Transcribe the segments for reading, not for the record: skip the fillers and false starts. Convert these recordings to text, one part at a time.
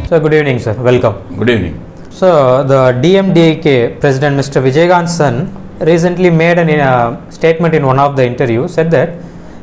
So, good evening, sir. Welcome. Good evening. So, the Dmdk President Mr. Vijayakanth son recently made a statement in one of the interviews, said that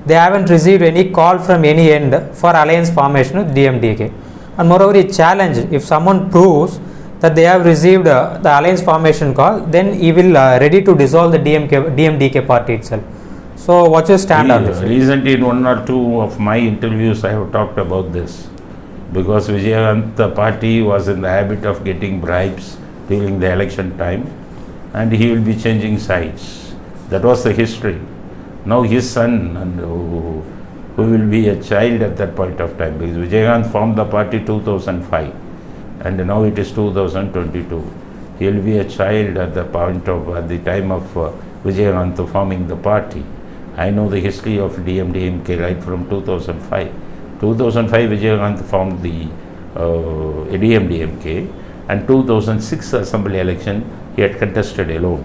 they haven't received any call from any end for alliance formation with Dmdk. And moreover, he challenged, if someone proves that they have received the alliance formation call, then he will ready to dissolve the Dmdk party itself. So, what's your stand on this? Recently, in one or two of my interviews, I have talked about this. Because Vijayakanth party was in the habit of getting bribes during the election time, and he will be changing sides. That was the history. Now his son, and who will be a child at that point of time, because Vijayakanth formed the party 2005, and now it is 2022. He will be a child at the time of Vijayakanth forming the party. I know the history of Dmdk right from 2005. 2005 Vijayakanth formed the Dmdk, and 2006 assembly election he had contested alone,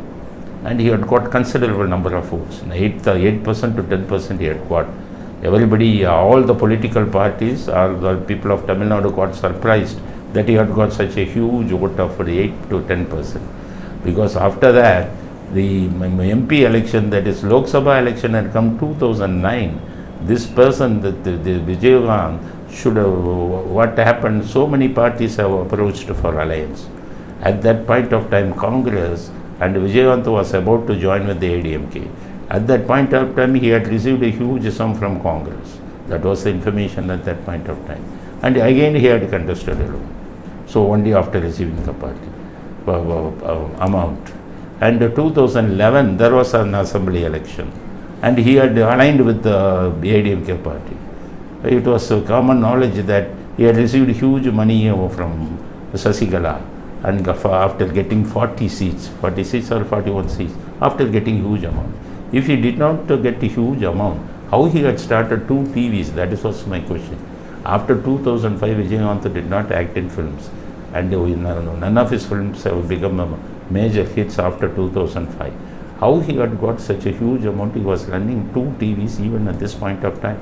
and he had got considerable number of votes, 8% to 10% he had got. Everybody, all the political parties, all the people of Tamil Nadu got surprised that he had got such a huge vote of 8 to 10%. Because after that, the MP election, that is Lok Sabha election, had come 2009. This person, the Vijayakanth, should have, what happened, so many parties have approached for alliance. At that point of time, Congress and Vijayakanth was about to join with the ADMK. At that point of time, he had received a huge sum from Congress. That was the information at that point of time. And again, he had contested alone. So only after receiving the party amount. And 2011, there was an assembly election, and he had aligned with the ADMK party. It was common knowledge that he had received huge money from Sasigala, and after getting 40 seats or 41 seats, after getting huge amount. If he did not get a huge amount, how he had started 2 TVs? That was my question. After 2005, Vijayakanth did not act in films, and none of his films have become major hits after 2005. How he had got such a huge amount? He was running 2 TVs even at this point of time.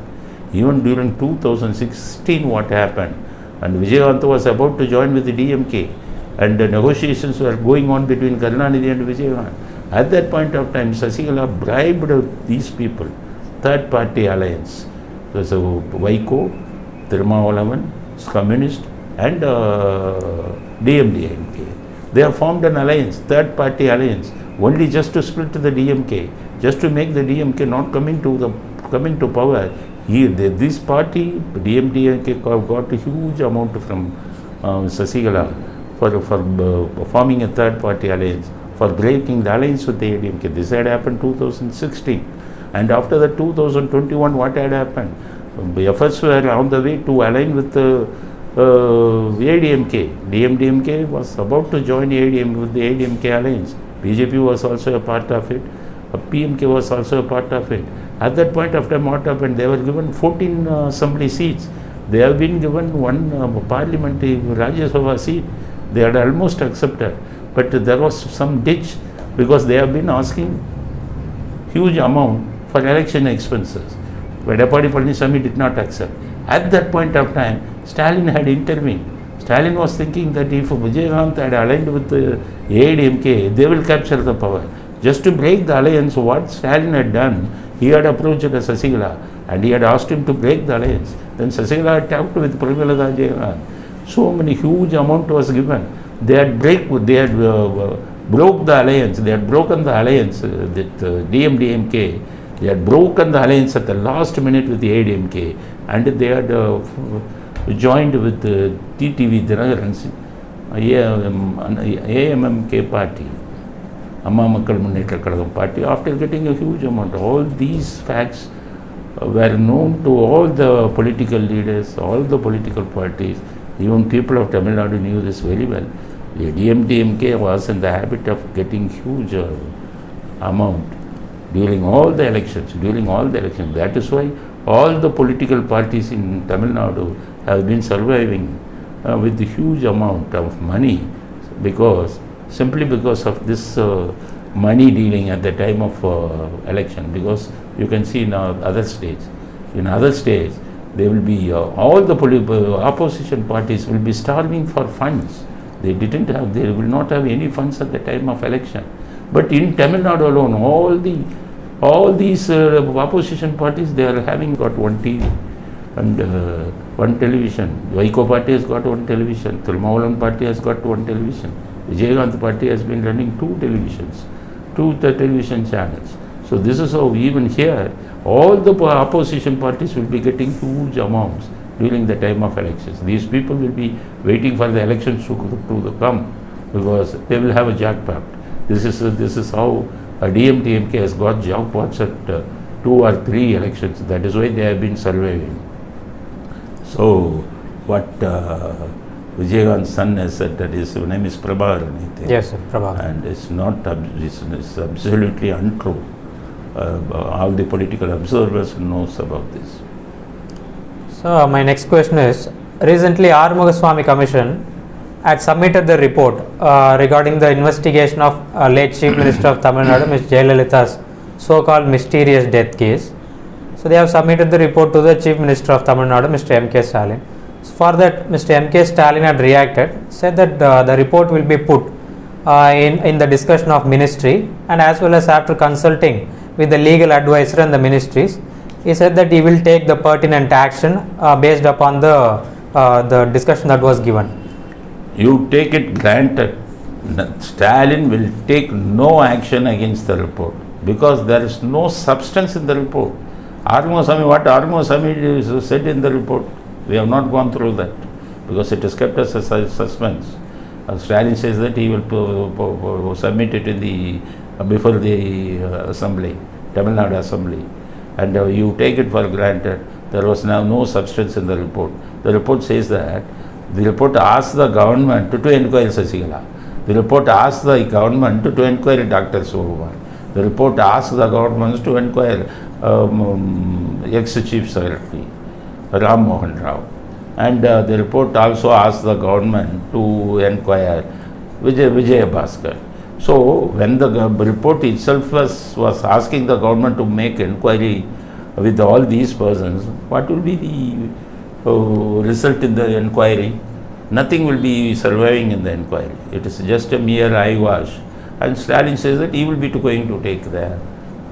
Even during 2016, what happened? And Vijayakanth was about to join with the DMK, and the negotiations were going on between Karunanidhi and Vijayakanth. At that point of time, Sasigala bribed these people, third party alliance. So Vaiko, Tirumavalavan, Communist, and Dmdk. They have formed an alliance, third party alliance, only just to split the DMK, just to make the DMK not come into power. This party, Dmdk, got a huge amount from Sasigala for forming a third party alliance, for breaking the alliance with the ADMK. This had happened 2016. And after the 2021, what had happened? The efforts were on the way to align with the ADMK. Dmdk was about to join with the ADMK alliance. BJP was also a part of it. PMK was also a part of it. At that point of time, what happened? They were given 14 assembly seats. They have been given 1 parliamentary Rajya Sabha seat. They had almost accepted. But there was some ditch, because they have been asking huge amount for election expenses. But Edappadi Palaniswamy did not accept. At that point of time, Stalin had intervened. Stalin was thinking that if Vijayakanth had aligned with the ADMK, they will capture the power. Just to break the alliance, what Stalin had done, he had approached Sasigala, and he had asked him to break the alliance. Then Sasigala had talked with Pravalada Vijayakanth. So many huge amount was given. They had broke the alliance. They had broken the alliance with Dmdk. They had broken the alliance at the last minute with the ADMK, and they had joined with the TTV Dinagaran's AMMK party, Amma Makkal Munnetra Kalagam party, after getting a huge amount. All these facts were known to all the political leaders, all the political parties. Even people of Tamil Nadu knew this very well. The Dmdk was in the habit of getting huge amount during all the elections. That is why all the political parties in Tamil Nadu have been surviving with the huge amount of money, simply because of this money dealing at the time of election. Because you can see in other states, They will be, all the opposition parties will be starving for funds. They will not have any funds at the time of election. But in Tamil Nadu alone, all these opposition parties, they are having got one TV and one television. Vaiko party has got one television. Thirumavalam party has got one television. Vijayakanth party has been running two television channels. So this is how even here, all the opposition parties will be getting huge amounts during the time of elections. These people will be waiting for the elections to come because they will have a jackpot. This is how DMDK has got jackpots at 2 or 3 elections. That is why they have been surviving. So what Vijayakanth's son has said, that his name is Prabhakaran, I think. Yes, sir, Prabhakaran. And it's absolutely untrue. All the political observers knows about this. So my next question is, recently Arumugaswamy Commission had submitted the report regarding the investigation of late Chief Minister of Tamil Nadu, Ms. Jayalalitha's so-called mysterious death case. So they have submitted the report to the Chief Minister of Tamil Nadu, Mr. M.K. Stalin. So for that, Mr. M.K. Stalin had reacted, said that the report will be put in the discussion of ministry, and as well as after consulting with the legal advisor and the ministries, he said that he will take the pertinent action based upon the discussion that was given. You take it granted, Stalin will take no action against the report because there is no substance in the report. What Arumugaswamy said in the report, we have not gone through that because it is kept as a suspense. Stalin says that he will submit it in before the assembly, Tamil Nadu assembly, and you take it for granted. There was now no substance in the report. The report says that the report asked the government to inquire Sasigala. The report asked the government to inquire Dr. Sokumar. The report asked the government to inquire ex-chief secretary Ram Mohan Rao. And the report also asked the government to inquire Vijay Bhaskar. So when the report itself was asking the government to make inquiry with all these persons, what will be the result in the inquiry? Nothing will be surviving in the inquiry. It is just a mere eyewash. And Stalin says that he will be going to take the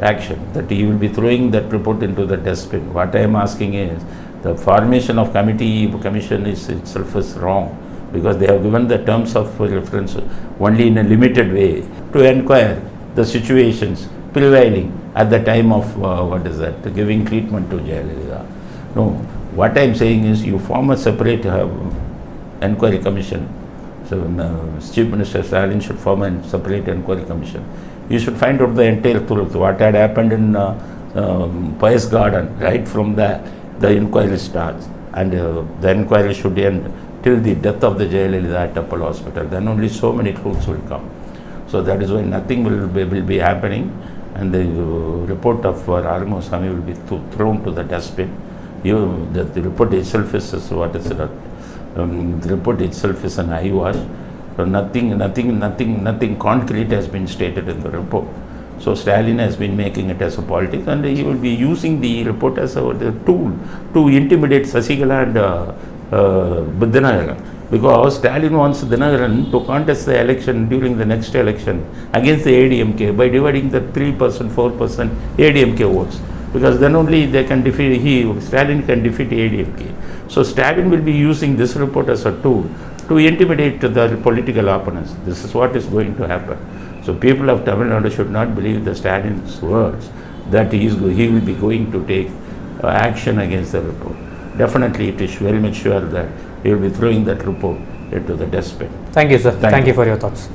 action, that he will be throwing that report into the dustbin. What I am asking is, the formation of commission itself is wrong because they have given the terms of reference only in a limited way to inquire the situations prevailing at the time of giving treatment to Jayalalitha. No, what I am saying is you form a separate inquiry commission. So Chief Minister Stalin should form a separate inquiry commission. You should find out the entire truth, what had happened in Pious Garden, right from the inquiry starts, and the inquiry should end till the death of the Jayalalitha at Apollo Hospital. Then only so many truths will come. So that is why nothing will be happening, and the report of Arumugaswamy will be thrown to the dustbin. The report itself is the report itself is an eyewash. So nothing concrete has been stated in the report. So Stalin has been making it as a politics, and he will be using the report as a tool to intimidate Sasigala and Dinagar, because Stalin wants Dinagar to contest the election during the next election against the ADMK by dividing the 3%, 4% ADMK votes, because then only they can Stalin can defeat ADMK. So Stalin will be using this report as a tool to intimidate the political opponents. This is what is going to happen. So people of Tamil Nadu should not believe the Stalin's words that he will be going to take action against the report. Definitely it is very much sure that he will be throwing that report into the dustbin. Thank you, sir. Thank you for your thoughts.